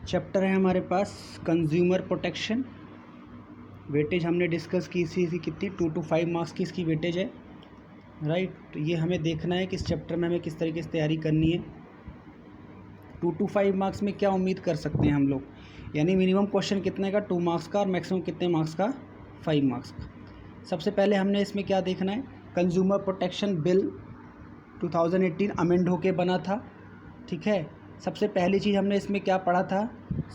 Chapter है हमारे पास consumer protection. Weightage हमने डिस्कस की थी कितनी 2 to 5 मार्क्स की इसकी वेटेज है, राइट। तो ये हमें देखना है कि इस चैप्टर में हमें किस तरीके से तैयारी करनी है। 2 to 5 मार्क्स में क्या उम्मीद कर सकते हैं हम लोग, यानी मिनिमम क्वेश्चन कितने का 2 मार्क्स का और मैक्सिमम कितने मार्क्स का 5 मार्क्स का। सबसे पहले हमने इसमें क्या देखना है, कंज्यूमर प्रोटेक्शन बिल 2018 अमेंड होके बना था, ठीक है। सबसे पहली चीज़ हमने इसमें क्या पढ़ा था,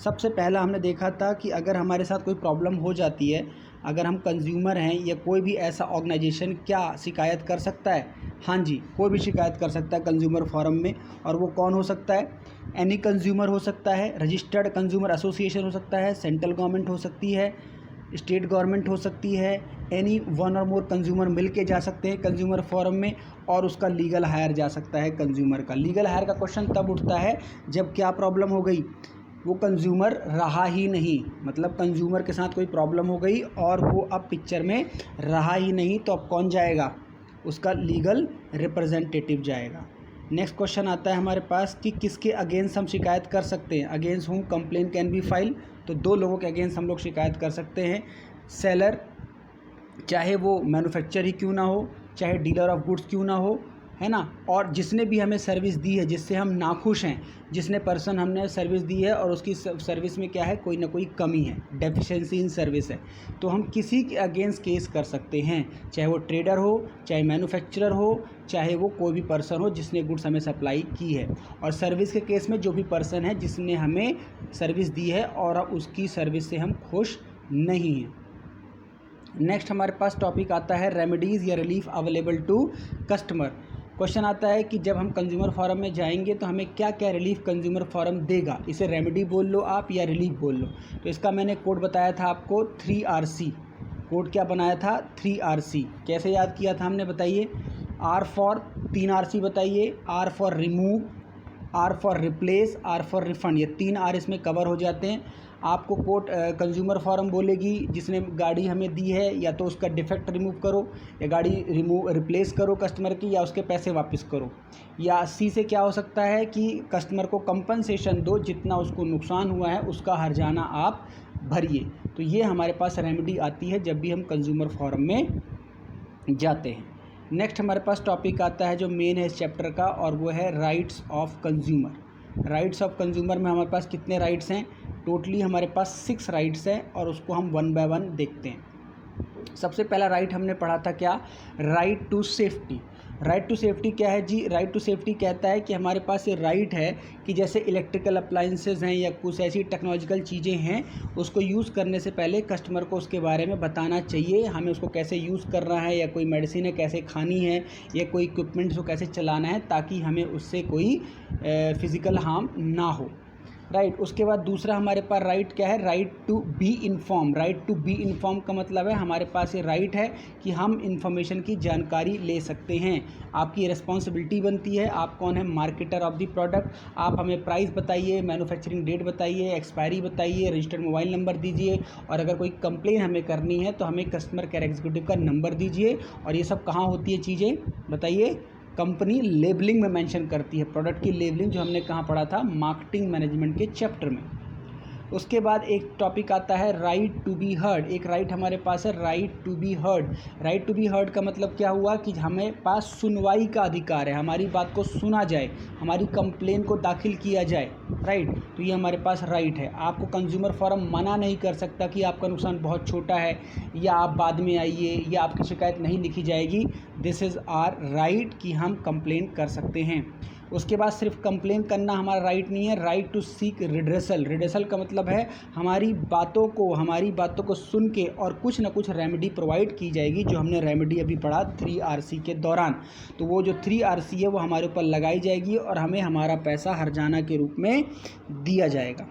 सबसे पहला हमने देखा था कि अगर हमारे साथ कोई प्रॉब्लम हो जाती है, अगर हम कंज्यूमर हैं या कोई भी ऐसा ऑर्गेनाइजेशन क्या शिकायत कर सकता है। हाँ जी, कोई भी शिकायत कर सकता है कंज्यूमर फोरम में, और वो कौन हो सकता है, एनी कंज्यूमर हो सकता है, रजिस्टर्ड कंज्यूमर एसोसिएशन हो सकता है, सेंट्रल गवर्नमेंट हो सकती है, स्टेट गवर्नमेंट हो सकती है, एनी वन और मोर कंज्यूमर मिल के जा सकते हैं कंज्यूमर फोरम में, और उसका लीगल हायर जा सकता है कंज्यूमर का। लीगल हायर का क्वेश्चन तब उठता है जब क्या प्रॉब्लम हो गई, वो कंज्यूमर रहा ही नहीं, मतलब कंज्यूमर के साथ कोई प्रॉब्लम हो गई और वो अब पिक्चर में रहा ही नहीं, तो अब कौन जाएगा, उसका लीगल रिप्रेजेंटेटिव जाएगा। नेक्स्ट क्वेश्चन आता है हमारे पास कि किसके अगेंस्ट हम शिकायत कर सकते हैं। Against whom complain can be file, तो 2 लोगों के अगेंस्ट हम लोग शिकायत कर सकते हैं। सेलर, चाहे वो मैन्युफैक्चर ही क्यों ना हो, चाहे डीलर ऑफ गुड्स क्यों ना हो, है ना, और जिसने भी हमें सर्विस दी है, जिससे हम नाखुश हैं, जिसने पर्सन हमने सर्विस दी है और उसकी सर्विस में क्या है, कोई ना कोई कमी है, डेफिशिएंसी इन सर्विस है, तो हम किसी के अगेंस्ट केस कर सकते हैं, चाहे वो ट्रेडर हो, चाहे मैन्युफैक्चरर हो, चाहे वो कोई भी पर्सन हो जिसने गुड्स हमें सप्लाई की है। और सर्विस के केस में जो भी पर्सन है जिसने हमें सर्विस दी है और उसकी सर्विस से हम खुश नहीं हैं। नेक्स्ट हमारे पास टॉपिक आता है रेमेडीज़ या relief available to customer. Question आता है कि जब हम कंज्यूमर फोरम में जाएंगे तो हमें क्या क्या रिलीफ कंज्यूमर फोरम देगा, इसे रेमेडी बोल लो आप या रिलीफ बोल लो। तो इसका मैंने कोड बताया था आपको 3RC, कोड क्या बनाया था 3RC। कैसे याद किया था हमने, बताइए। R फॉर 3RC बताइए, R for remove, R for replace, R for refund, ये 3 R इसमें कवर हो जाते हैं। आपको कोर्ट कंज्यूमर फोरम बोलेगी जिसने गाड़ी हमें दी है, या तो उसका डिफेक्ट रिमूव करो, या गाड़ी रिप्लेस करो कस्टमर की, या उसके पैसे वापस करो। या सी से क्या हो सकता है कि कस्टमर को कंपनसेशन दो, जितना उसको नुकसान हुआ है उसका हर्जाना आप भरिए। तो ये हमारे पास रेमेडी आती है जब भी हम कंज्यूमर फोरम में जाते हैं। नेक्स्ट हमारे पास टॉपिक आता है जो मेन है इस चैप्टर का, और वो है rights of consumer. Rights of consumer में हमारे पास कितने राइट्स हैं, टोटली हमारे पास 6 राइट्स हैं, और उसको हम 1 by 1 देखते हैं। सबसे पहला राइट हमने पढ़ा था क्या, right to safety. Right to safety क्या है जी, राइट टू सेफ्टी कहता है कि हमारे पास ये राइट है कि जैसे इलेक्ट्रिकल अप्लाइंसेस हैं या कुछ ऐसी टेक्नोलॉजिकल चीज़ें हैं, उसको यूज़ करने से पहले कस्टमर को उसके बारे में बताना चाहिए, हमें उसको कैसे यूज़ करना है, या कोई मेडिसिन है कैसे खानी है, या कोई इक्विपमेंट्स को कैसे चलाना है, ताकि हमें उससे कोई फिज़िकल हार्म ना हो, राइट। उसके बाद दूसरा हमारे पास राइट क्या है, right to be inform. Right to be inform का मतलब है हमारे पास ये राइट है कि हम इन्फॉर्मेशन की जानकारी ले सकते हैं। आपकी रिस्पॉन्सिबिलिटी बनती है, आप कौन है, मार्केटर ऑफ द प्रोडक्ट, आप हमें प्राइस बताइए, मैन्युफैक्चरिंग डेट बताइए, एक्सपायरी बताइए, रजिस्टर्ड मोबाइल नंबर दीजिए, और अगर कोई कंप्लेन हमें करनी है तो हमें कस्टमर केयर एग्जीक्यूटिव का नंबर दीजिए। और ये सब कहाँ होती है चीज़ें बताइए, कंपनी लेबलिंग में मेंशन करती है, प्रोडक्ट की लेबलिंग, जो हमने कहाँ पढ़ा था, मार्केटिंग मैनेजमेंट के चैप्टर में। उसके बाद एक टॉपिक आता है राइट टू बी हर्ड। एक राइट हमारे पास है right to be heard. Right to be heard का मतलब क्या हुआ कि हमें पास सुनवाई का अधिकार है, हमारी बात को सुना जाए, हमारी कंप्लेन को दाखिल किया जाए, राइट। तो ये हमारे पास राइट है। आपको कंज्यूमर फोरम मना नहीं कर सकता कि आपका नुकसान बहुत छोटा है, या आप बाद में आइए, या आपकी शिकायत नहीं लिखी जाएगी। दिस इज़ आर राइट कि हम कंप्लेन कर सकते हैं। उसके बाद सिर्फ कंप्लेन करना हमारा राइट नहीं है, right to seek redressal. Redressal का मतलब है हमारी बातों को सुन के और कुछ ना कुछ रेमेडी प्रोवाइड की जाएगी, जो हमने रेमेडी अभी पढ़ा 3RC के दौरान। तो वो जो 3RC है वो हमारे ऊपर लगाई जाएगी और हमें हमारा पैसा हर्जाना के रूप में दिया जाएगा।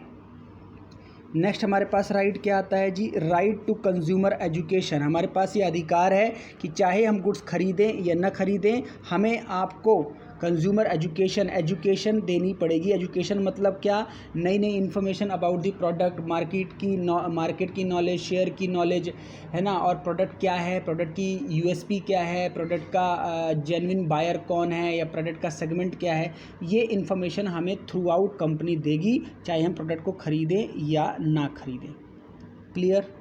नेक्स्ट हमारे पास राइट क्या आता है जी, राइट टू कंज्यूमर एजुकेशन। हमारे पास ये अधिकार है कि चाहे हम गुड्स खरीदें या न खरीदें, हमें आपको कंज्यूमर एजुकेशन, एजुकेशन देनी पड़ेगी। एजुकेशन मतलब क्या, नई नई information about the product, market की नॉलेज, शेयर की नॉलेज, है ना, और प्रोडक्ट क्या है, प्रोडक्ट की यूएसपी क्या है, प्रोडक्ट का जेन्युइन बायर कौन है, या प्रोडक्ट का सेगमेंट क्या है, ये इन्फॉर्मेशन हमें थ्रू आउट कंपनी देगी, चाहे हम प्रोडक्ट को खरीदें या ना खरीदें। क्लियर।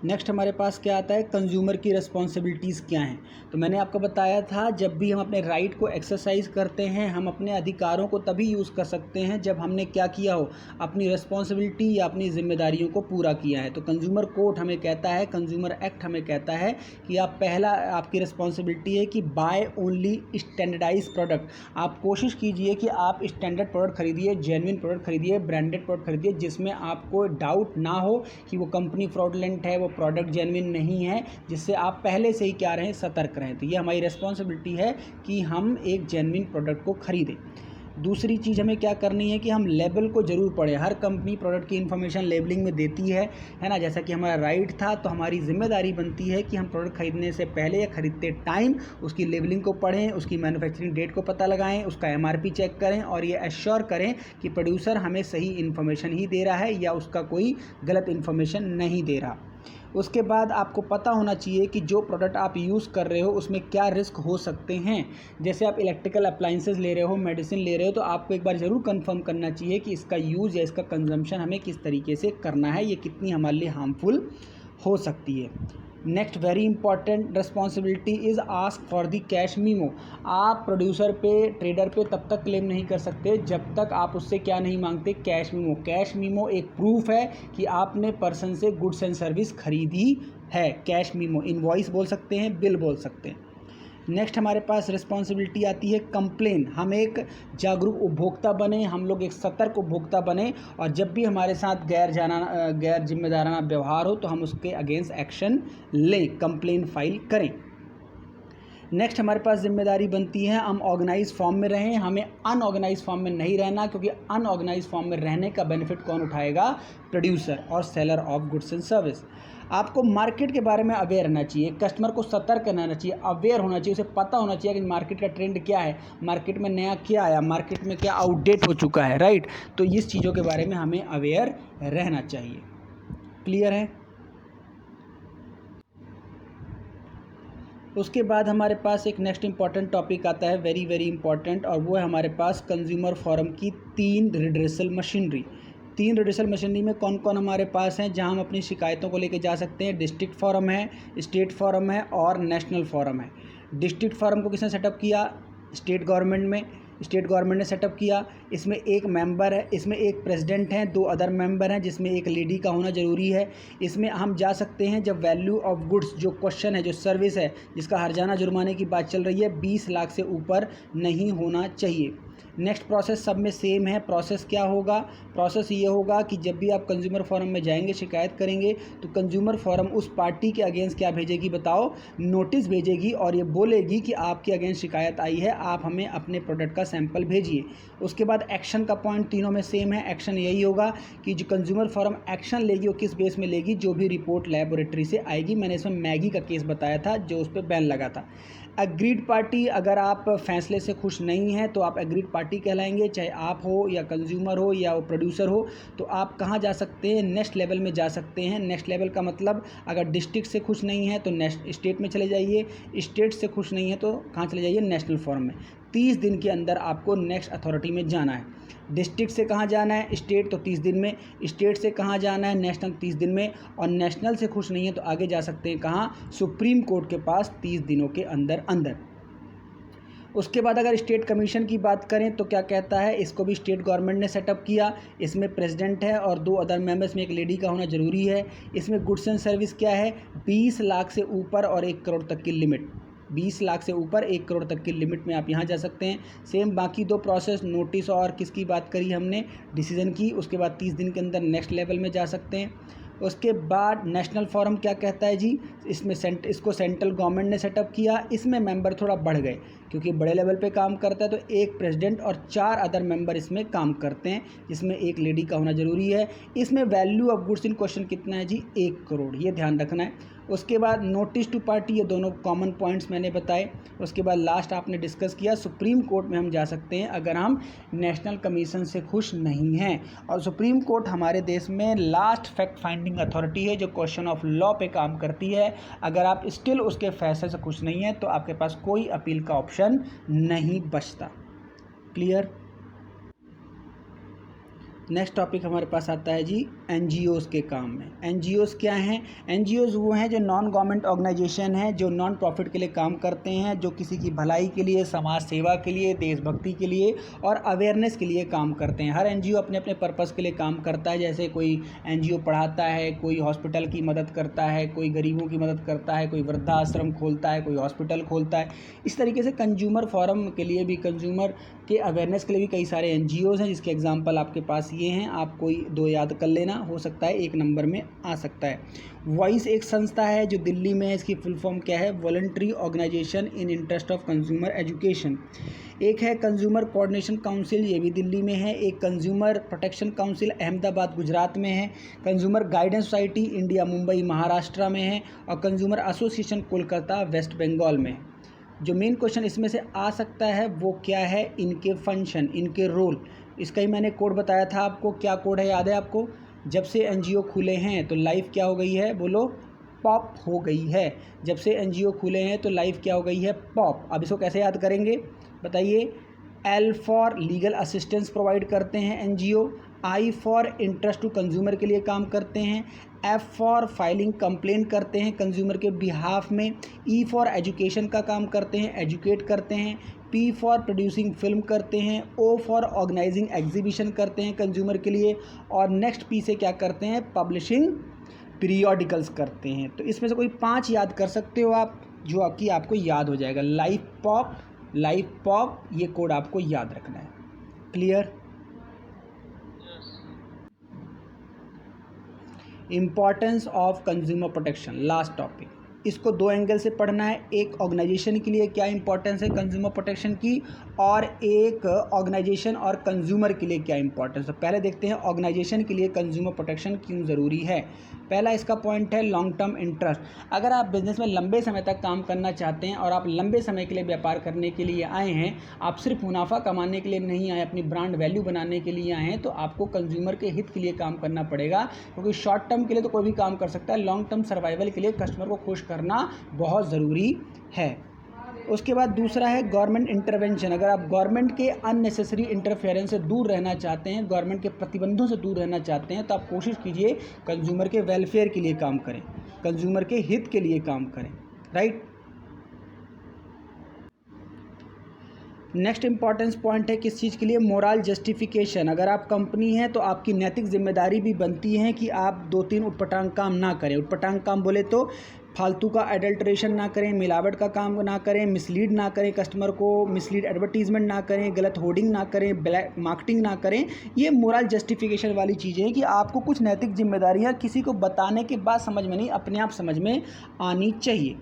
नेक्स्ट हमारे पास क्या आता है, कंज्यूमर की रिस्पॉन्सिबिलिटीज़ क्या हैं। तो मैंने आपको बताया था, जब भी हम अपने राइट को एक्सरसाइज करते हैं, हम अपने अधिकारों को तभी यूज़ कर सकते हैं जब हमने क्या किया हो, अपनी रिस्पॉन्सिबिलिटी या अपनी जिम्मेदारियों को पूरा किया है। तो कंज्यूमर कोर्ट हमें कहता है, कंज्यूमर एक्ट हमें कहता है कि आपकी रिस्पॉन्सिबिलिटी है कि बाय ओनली स्टैंडर्डाइज प्रोडक्ट। आप कोशिश कीजिए कि आप स्टैंडर्ड प्रोडक्ट खरीदिए, जेन्युइन प्रोडक्ट खरीदिए, ब्रांडेड प्रोडक्ट खरीदिए, जिसमें आपको डाउट ना हो कि वो कंपनी फ्रॉडलेंट है, वो प्रोडक्ट जेन्युइन नहीं है, जिससे आप पहले से ही क्या रहें, सतर्क रहें। तो ये हमारी रिस्पॉन्सिबिलिटी है कि हम एक जेन्युइन प्रोडक्ट को खरीदें। दूसरी चीज़ हमें क्या करनी है कि हम लेबल को ज़रूर पढ़ें। हर कंपनी प्रोडक्ट की इन्फॉर्मेशन लेबलिंग में देती है ना, जैसा कि हमारा राइट था, तो हमारी जिम्मेदारी बनती है कि हम प्रोडक्ट खरीदने से पहले या खरीदते टाइम उसकी लेबलिंग को पढ़ें, उसकी मैन्युफैक्चरिंग डेट को पता लगाएं, उसका MRP चेक करें, और ये एश्योर करें कि प्रोड्यूसर हमें सही इन्फॉर्मेशन ही दे रहा है या उसका कोई गलत इन्फॉर्मेशन नहीं दे रहा। उसके बाद आपको पता होना चाहिए कि जो प्रोडक्ट आप यूज़ कर रहे हो उसमें क्या रिस्क हो सकते हैं। जैसे आप इलेक्ट्रिकल अप्लाइंसेस ले रहे हो, मेडिसिन ले रहे हो, तो आपको एक बार ज़रूर कंफर्म करना चाहिए कि इसका यूज़ या इसका कंजम्पशन हमें किस तरीके से करना है, ये कितनी हमारे लिए हार्मफुल हो सकती है। Next very important responsibility is ask for the cash memo. आप प्रोड्यूसर पे, ट्रेडर पे तब तक क्लेम नहीं कर सकते जब तक आप उससे क्या नहीं मांगते, कैश मीमो। कैश मीमो एक प्रूफ है कि आपने पर्सन से गुड्स एंड सर्विस खरीदी है। कैश मीमो इनवॉइस बोल सकते हैं, बिल बोल सकते हैं। नेक्स्ट हमारे पास रिस्पॉन्सिबिलिटी आती है कंप्लेन। हम एक जागरूक उपभोक्ता बने, हम लोग एक सतर्क उपभोक्ता बने, और जब भी हमारे साथ गैर जिम्मेदाराना व्यवहार हो तो हम उसके अगेंस्ट एक्शन लें, कंप्लेन फाइल करें। नेक्स्ट हमारे पास जिम्मेदारी बनती है हम ऑर्गेनाइज फॉर्म में रहें, हमें अनऑर्गेनाइज फॉर्म में नहीं रहना, क्योंकि अनऑर्गेनाइज फॉर्म में रहने का बेनिफिट कौन उठाएगा, प्रोड्यूसर और seller of goods and service. आपको मार्केट के बारे में अवेयर रहना चाहिए, कस्टमर को सतर्क रहना चाहिए, अवेयर होना चाहिए, उसे पता होना चाहिए कि मार्केट का ट्रेंड क्या है, मार्केट में नया क्या आया, मार्केट में क्या आउटडेट हो चुका है, राइट। तो इस चीज़ों के बारे में हमें अवेयर रहना चाहिए। क्लियर है। उसके बाद हमारे पास एक नेक्स्ट इंपॉर्टेंट टॉपिक आता है, वेरी वेरी इंपॉर्टेंट, और वो है हमारे पास कंज्यूमर फोरम की 3 रिड्रेसल मशीनरी। 3 रिड्रेसल मशीनरी में कौन कौन हमारे पास हैं जहां हम अपनी शिकायतों को लेके जा सकते हैं। डिस्ट्रिक्ट फोरम है, स्टेट फोरम है और नेशनल फोरम है। डिस्ट्रिक्ट फोरम को किसने सेटअप किया, स्टेट गवर्नमेंट ने सेटअप किया। इसमें एक मेंबर है, इसमें एक प्रेसिडेंट हैं, 2 अदर मेंबर हैं, जिसमें एक लेडी का होना ज़रूरी है। इसमें हम जा सकते हैं जब वैल्यू ऑफ गुड्स, जो क्वेश्चन है, जो सर्विस है, जिसका हर्जाना जुर्माने की बात चल रही है, 20 लाख से ऊपर नहीं होना चाहिए। नेक्स्ट प्रोसेस सब में सेम है। प्रोसेस क्या होगा, प्रोसेस ये होगा कि जब भी आप कंज्यूमर फोरम में जाएंगे, शिकायत करेंगे, तो कंज्यूमर फोरम उस पार्टी के अगेंस्ट क्या भेजेगी, बताओ, नोटिस भेजेगी, और ये बोलेगी कि आपके अगेंस्ट शिकायत आई है, आप हमें अपने प्रोडक्ट का सैंपल भेजिए। उसके बाद एक्शन का पॉइंट तीनों में सेम है। एक्शन यही होगा कि जो कंज्यूमर फोरम एक्शन लेगी वो किस बेस में लेगी, जो भी रिपोर्ट लैबोरेटरी से आएगी। मैंने इसमें मैगी का केस बताया था जो उस पर बैन लगा था। एग्रीड पार्टी, अगर आप फैसले से खुश नहीं हैं तो आप एग्रीड पार्टी कहलाएंगे, चाहे आप हो या कंज्यूमर हो या वो प्रोड्यूसर हो। तो आप कहाँ जा सकते हैं, नेक्स्ट लेवल में जा सकते हैं। नेक्स्ट लेवल का मतलब, अगर डिस्ट्रिक्ट से खुश नहीं है तो स्टेट में चले जाइए, स्टेट से खुश नहीं है तो कहाँ चले जाइए, नेशनल फोरम में। 30 दिन के अंदर आपको नेक्स्ट अथॉरिटी में जाना है। डिस्ट्रिक्ट से कहाँ जाना है, स्टेट, तो 30 दिन में। स्टेट से कहाँ जाना है, नेशनल, 30 दिन में। और नेशनल से खुश नहीं है तो आगे जा सकते हैं कहाँ, सुप्रीम कोर्ट के पास, 30 दिनों के अंदर। उसके बाद अगर स्टेट कमीशन की बात करें तो क्या कहता है, इसको भी स्टेट गवर्नमेंट ने सेटअप किया। इसमें प्रेसिडेंट है और 2 अदर मेंबर्स में एक लेडी का होना ज़रूरी है। इसमें गुड्स एंड सर्विस क्या है, 20 लाख से ऊपर और 1 करोड़ तक की लिमिट। 20 लाख से ऊपर 1 करोड़ तक की लिमिट में आप यहाँ जा सकते हैं। सेम बाकी 2 प्रोसेस, नोटिस और किसकी बात करी हमने, डिसीजन की। उसके बाद 30 दिन के अंदर नेक्स्ट लेवल में जा सकते हैं। उसके बाद नेशनल फोरम क्या कहता है जी, इसको सेंट्रल गवर्नमेंट ने सेटअप किया। इसमें मेंबर थोड़ा बढ़ गए, क्योंकि बड़े लेवल पे काम करता है तो एक प्रेसिडेंट और 4 अदर मेंबर इसमें काम करते हैं, जिसमें एक लेडी का होना ज़रूरी है। इसमें value of goods in question कितना है जी, 1 करोड़, ये ध्यान रखना है। उसके बाद नोटिस टू पार्टी, ये दोनों कॉमन पॉइंट्स मैंने बताए। उसके बाद लास्ट आपने डिस्कस किया सुप्रीम कोर्ट में हम जा सकते हैं अगर हम नेशनल कमीशन से खुश नहीं हैं, और सुप्रीम कोर्ट हमारे देश में लास्ट फैक्ट फाइंडिंग अथॉरिटी है जो क्वेश्चन ऑफ लॉ पे काम करती है। अगर आप स्टिल उसके फैसले से खुश नहीं हैं तो आपके पास कोई अपील का ऑप्शन नहीं बचता। क्लियर। नेक्स्ट टॉपिक हमारे पास आता है जी एनजीओज़ के काम में। एनजीओज़ क्या हैं? एनजीओज़ वो हैं जो नॉन गवर्नमेंट ऑर्गेनाइजेशन हैं, जो नॉन प्रॉफिट के लिए काम करते हैं, जो किसी की भलाई के लिए, समाज सेवा के लिए, देशभक्ति के लिए और अवेयरनेस के लिए काम करते हैं। हर एनजीओ अपने अपने पर्पज़ के लिए काम करता है। जैसे कोई एनजीओ पढ़ाता है, कोई हॉस्पिटल की मदद करता है, कोई गरीबों की मदद करता है, कोई वृद्धाश्रम खोलता है, कोई हॉस्पिटल खोलता है। इस तरीके से कंज्यूमर फोरम के लिए भी, कंज्यूमर के अवेयरनेस के लिए भी कई सारे एनजीओज़ हैं, जिसके एग्जांपल आपके पास ये हैं। आप कोई 2 याद कर लेना, हो सकता है 1 नंबर में आ सकता है। वॉइस एक संस्था है जो दिल्ली में है, इसकी फुल फॉर्म क्या है? Voluntary organisation in interest of consumer education. एक है कंज्यूमर कोऑर्डिनेशन काउंसिल, ये भी दिल्ली में है। एक consumer protection council Ahmedabad Gujarat में है। Consumer guidance society India Mumbai Maharashtra में है। और consumer association Kolkata West Bengal में। जो मेन क्वेश्चन इसमें से आ सकता है वो क्या है? इनके फंक्शन, इनके रोल। इसका ही मैंने कोड बताया था आपको। क्या कोड है, याद है आपको? जब से एनजीओ खुले हैं तो लाइफ क्या हो गई है? बोलो, पॉप हो गई है। जब से एनजीओ खुले हैं तो लाइफ क्या हो गई है? पॉप। अब इसको कैसे याद करेंगे बताइए? L for legal assistance provide करते हैं NGO. I for interest to consumer के लिए काम करते हैं। एफ फॉर फाइलिंग कंप्लेंट करते हैं कंज्यूमर के बिहाफ में। ई फॉर एजुकेशन का काम करते हैं, एजुकेट करते हैं। पी फॉर प्रोड्यूसिंग फिल्म करते हैं। ओ फॉर ऑर्गेनाइजिंग एग्जीबिशन करते हैं कंज्यूमर के लिए। और नेक्स्ट पी से क्या करते हैं? पब्लिशिंग पीरियोडिकल्स करते हैं। तो इसमें से कोई 5 याद कर सकते हो आप, जो कि आपको याद हो जाएगा। लाइफ पॉप, लाइफ पॉप, ये कोड आपको याद रखना है। Clear. Importance of consumer protection, last topic. इसको 2 एंगल से पढ़ना है। एक ऑर्गेनाइजेशन के लिए क्या इंपॉर्टेंस है कंज्यूमर प्रोटेक्शन की, और एक ऑर्गेनाइजेशन और कंज्यूमर के लिए क्या इंपॉर्टेंस है। पहले देखते हैं ऑर्गेनाइजेशन के लिए कंज्यूमर प्रोटेक्शन क्यों ज़रूरी है। पहला इसका पॉइंट है लॉन्ग टर्म इंटरेस्ट। अगर आप बिजनेस में लंबे समय तक काम करना चाहते हैं और आप लंबे समय के लिए व्यापार करने के लिए आए हैं, आप सिर्फ मुनाफा कमाने के लिए नहीं आए, अपनी ब्रांड वैल्यू बनाने के लिए आए हैं, तो आपको कंज्यूमर के हित के लिए काम करना पड़ेगा। क्योंकि शॉर्ट टर्म के लिए तो कोई भी काम कर सकता है, लॉन्ग टर्म सर्वाइवल के लिए कस्टमर को खुश करना बहुत ज़रूरी है। उसके बाद दूसरा है गवर्नमेंट इंटरवेंशन। अगर आप गवर्नमेंट के अननेसेसरी इंटरफेरेंस से दूर रहना चाहते हैं, गवर्नमेंट के प्रतिबंधों से दूर रहना चाहते हैं, तो आप कोशिश कीजिए कंज्यूमर के वेलफेयर के लिए काम करें, कंज्यूमर के हित के लिए काम करें। राइट। नेक्स्ट इंपॉर्टेंस पॉइंट है किस चीज़ के लिए? Moral justification. अगर आप कंपनी हैं तो आपकी नैतिक जिम्मेदारी भी बनती है कि आप 2-3 उटपटांग काम ना करें। उटपटांग काम बोले तो फालतू का एडल्ट्रेशन ना करें, मिलावट का काम ना करें, मिसलीड ना करें, कस्टमर को मिसलीड एडवर्टीजमेंट ना करें, गलत होर्डिंग ना करें, ब्लैक मार्केटिंग ना करें। ये मोरल जस्टिफिकेशन वाली चीज़ें हैं कि आपको कुछ नैतिक जिम्मेदारियां किसी को बताने के बाद समझ में नहीं, अपने आप समझ में आनी चाहिए।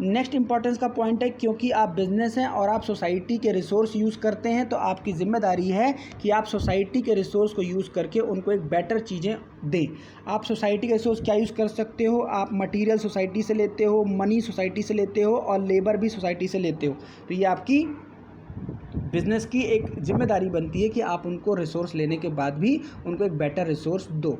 नेक्स्ट इंपॉर्टेंस का पॉइंट है क्योंकि आप बिजनेस हैं और आप सोसाइटी के रिसोर्स यूज़ करते हैं, तो आपकी जिम्मेदारी है कि आप सोसाइटी के रिसोर्स को यूज़ करके उनको एक बेटर चीज़ें दें। आप सोसाइटी के रिसोर्स क्या यूज़ कर सकते हो? आप मटेरियल सोसाइटी से लेते हो, मनी सोसाइटी से लेते हो और लेबर भी सोसाइटी से लेते हो। तो ये आपकी बिजनेस की एक जिम्मेदारी बनती है कि आप उनको रिसोर्स लेने के बाद भी उनको एक बेटर रिसोर्स दो।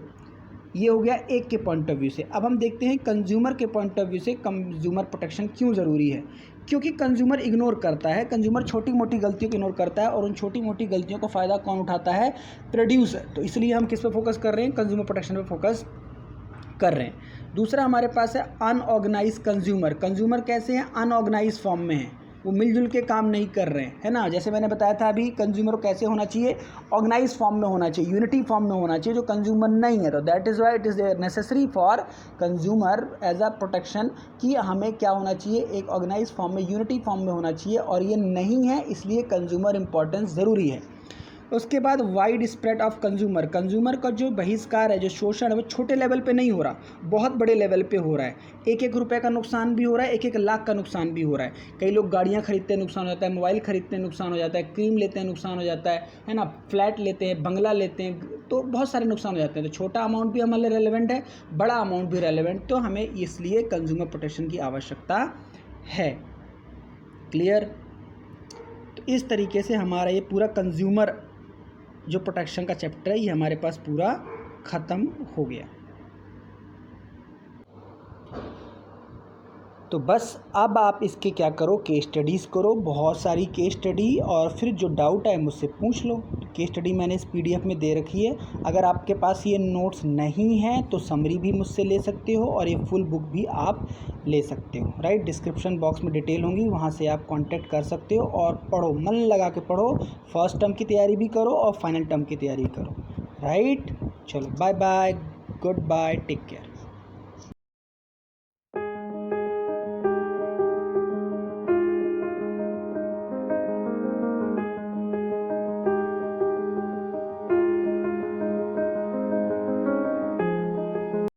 ये हो गया एक के पॉइंट ऑफ व्यू से। अब हम देखते हैं कंज्यूमर के पॉइंट ऑफ व्यू से कंज्यूमर प्रोटेक्शन क्यों ज़रूरी है। क्योंकि कंज्यूमर इग्नोर करता है, कंज्यूमर छोटी मोटी गलतियों को इग्नोर करता है और उन छोटी मोटी गलतियों का फ़ायदा कौन उठाता है? प्रोड्यूसर। तो इसलिए हम किस पे फोकस कर रहे हैं? कंज्यूमर प्रोटेक्शन पे फोकस कर रहे हैं। दूसरा हमारे पास है अनऑर्गेनाइज कंज्यूमर। कंज्यूमर कैसे हैं? अनऑर्गेनाइज फॉर्म में हैं, वो मिलजुल के काम नहीं कर रहे हैं, है ना। जैसे मैंने बताया था अभी, कंज्यूमर कैसे होना चाहिए? ऑर्गेनाइज फॉर्म में होना चाहिए, यूनिटी फॉर्म में होना चाहिए, जो कंज्यूमर नहीं है। तो that is why it is necessary for consumer as a protection कि हमें क्या होना चाहिए? एक ऑर्गेनाइज फॉर्म में, यूनिटी फॉर्म में होना चाहिए, और ये नहीं है, इसलिए कंज्यूमर इंपॉर्टेंस ज़रूरी है। उसके बाद wide spread of consumer, consumer का जो बहिष्कार है, जो शोषण है, वो छोटे लेवल पे नहीं हो रहा, बहुत बड़े लेवल पे हो रहा है। 1-1 रुपये का नुकसान भी हो रहा है, 1-1 लाख का नुकसान भी हो रहा है। कई लोग गाड़ियाँ खरीदते हैं, नुकसान हो जाता है, मोबाइल खरीदते हैं, नुकसान हो जाता है, क्रीम लेते हैं, नुकसान हो जाता है ना, फ्लैट लेते हैं, बंगला लेते हैं, तो बहुत सारे नुकसान हो जाते हैं। तो छोटा अमाउंट भी हमारे लिए रेलेवेंट है, बड़ा अमाउंट भी रेलेवेंट, तो हमें इसलिए कंज्यूमर प्रोटेक्शन की आवश्यकता है। क्लियर? तो इस तरीके से हमारा ये पूरा कंज्यूमर जो प्रोटेक्शन का चैप्टर है ये हमारे पास पूरा ख़त्म हो गया। तो बस अब आप इसके क्या करो, केस स्टडीज़ करो, बहुत सारी केस स्टडी, और फिर जो डाउट है मुझसे पूछ लो। केस स्टडी मैंने इस PDF में दे रखी है। अगर आपके पास ये नोट्स नहीं हैं तो समरी भी मुझसे ले सकते हो, और ये फुल बुक भी आप ले सकते हो, राइट। डिस्क्रिप्शन बॉक्स में डिटेल होंगी, वहाँ से आप कांटेक्ट कर सकते हो, और पढ़ो, मन लगा के पढ़ो, फर्स्ट टर्म की तैयारी भी करो और फाइनल टर्म की तैयारी करो, राइट। चलो bye bye, goodbye, take care.